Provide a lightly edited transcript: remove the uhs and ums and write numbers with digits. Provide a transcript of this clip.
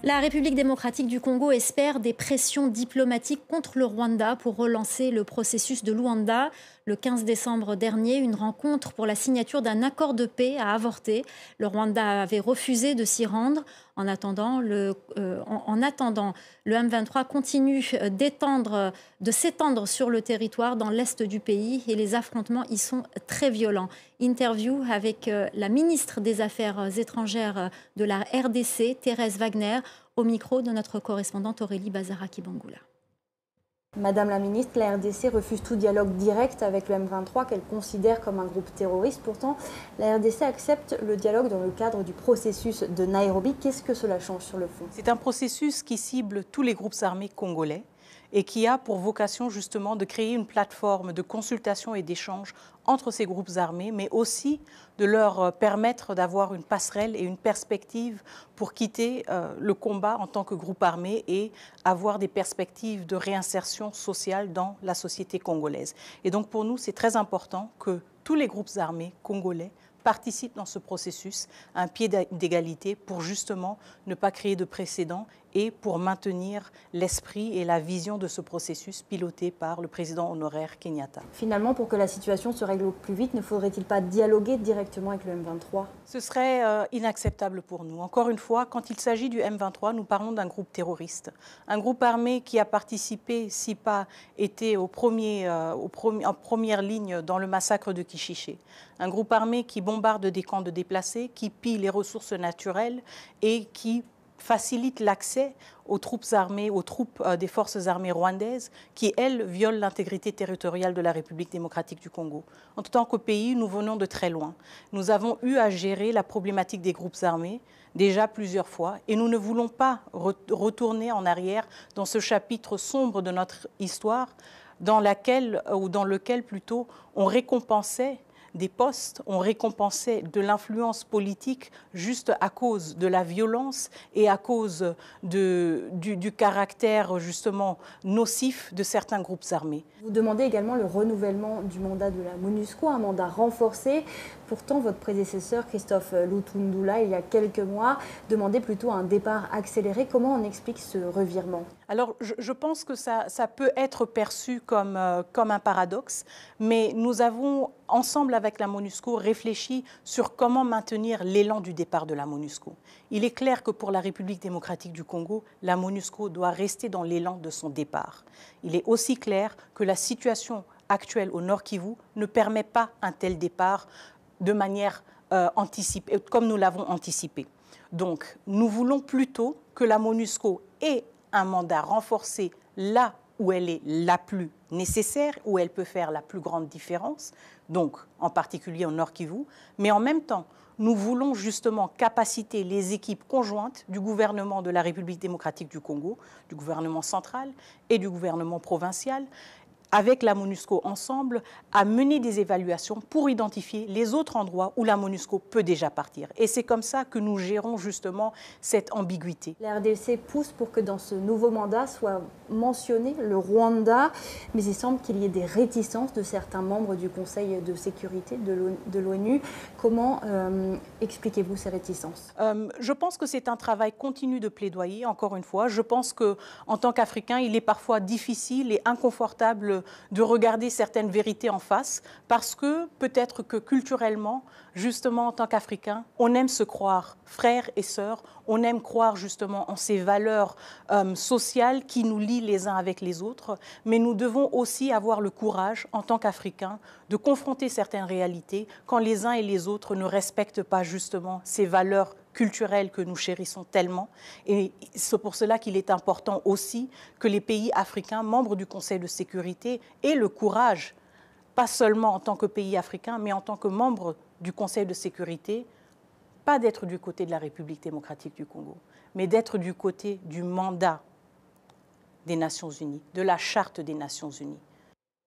La République démocratique du Congo espère des pressions diplomatiques contre le Rwanda pour relancer le processus de Luanda. Le 15 décembre dernier, une rencontre pour la signature d'un accord de paix a avorté. Le Rwanda avait refusé de s'y rendre. En attendant, le M23 continue de s'étendre sur le territoire dans l'est du pays et les affrontements y sont très violents. Interview avec la ministre des Affaires étrangères de la RDC, Thérèse Wagner, au micro de notre correspondante Aurélie Bazara-Kibangula. Madame la ministre, la RDC refuse tout dialogue direct avec le M23 qu'elle considère comme un groupe terroriste. Pourtant, la RDC accepte le dialogue dans le cadre du processus de Nairobi. Qu'est-ce que cela change sur le fond? C'est un processus qui cible tous les groupes armés congolais et qui a pour vocation justement de créer une plateforme de consultation et d'échange entre ces groupes armés, mais aussi de leur permettre d'avoir une passerelle et une perspective pour quitter le combat en tant que groupe armé et avoir des perspectives de réinsertion sociale dans la société congolaise. Et donc pour nous, c'est très important que tous les groupes armés congolais participent dans ce processus à un pied d'égalité pour justement ne pas créer de précédent et pour maintenir l'esprit et la vision de ce processus piloté par le président honoraire Kenyatta. Finalement, pour que la situation se règle au plus vite, ne faudrait-il pas dialoguer directement avec le M23? Ce serait inacceptable pour nous. Encore une fois, quand il s'agit du M23, nous parlons d'un groupe terroriste. Un groupe armé qui a participé, si pas été en première ligne dans le massacre de Kichiché. Un groupe armé qui bombarde des camps de déplacés, qui pille les ressources naturelles et qui facilite l'accès aux troupes armées, aux troupes des forces armées rwandaises qui, elles, violent l'intégrité territoriale de la République démocratique du Congo. En tant que pays, nous venons de très loin. Nous avons eu à gérer la problématique des groupes armés déjà plusieurs fois et nous ne voulons pas retourner en arrière dans ce chapitre sombre de notre histoire dans lequel plutôt on récompensait des postes, on récompensait de l'influence politique juste à cause de la violence et à cause du caractère justement nocif de certains groupes armés. Vous demandez également le renouvellement du mandat de la MONUSCO, un mandat renforcé. Pourtant, votre prédécesseur, Christophe Lutundula, il y a quelques mois, demandait plutôt un départ accéléré. Comment on explique ce revirement? Alors, je pense que ça peut être perçu comme un paradoxe, mais nous avons, ensemble avec la MONUSCO, réfléchi sur comment maintenir l'élan du départ de la MONUSCO. Il est clair que pour la République démocratique du Congo, la MONUSCO doit rester dans l'élan de son départ. Il est aussi clair que la situation actuelle au Nord Kivu ne permet pas un tel départ de manière anticipée, comme nous l'avons anticipé. Donc, nous voulons plutôt que la MONUSCO ait un mandat renforcé là où elle est la plus nécessaire, où elle peut faire la plus grande différence, donc en particulier au Nord Kivu, mais en même temps, nous voulons justement capaciter les équipes conjointes du gouvernement de la République démocratique du Congo, du gouvernement central et du gouvernement provincial, avec la MONUSCO ensemble, à mener des évaluations pour identifier les autres endroits où la MONUSCO peut déjà partir. Et c'est comme ça que nous gérons justement cette ambiguïté. La RDC pousse pour que dans ce nouveau mandat soit mentionné le Rwanda, mais il semble qu'il y ait des réticences de certains membres du Conseil de sécurité de l'ONU. Comment expliquez-vous ces réticences? Je pense que c'est un travail continu de plaidoyer, encore une fois. Je pense qu'en tant qu'Africain, il est parfois difficile et inconfortable de regarder certaines vérités en face, parce que peut-être que culturellement, justement en tant qu'Africains, on aime se croire frères et sœurs, on aime croire justement en ces valeurs sociales qui nous lient les uns avec les autres, mais nous devons aussi avoir le courage en tant qu'Africains de confronter certaines réalités quand les uns et les autres ne respectent pas justement ces valeurs culturelles que nous chérissons tellement. Et c'est pour cela qu'il est important aussi que les pays africains, membres du Conseil de sécurité, aient le courage, pas seulement en tant que pays africain, mais en tant que membres du Conseil de sécurité, pas d'être du côté de la République démocratique du Congo, mais d'être du côté du mandat des Nations Unies, de la Charte des Nations Unies.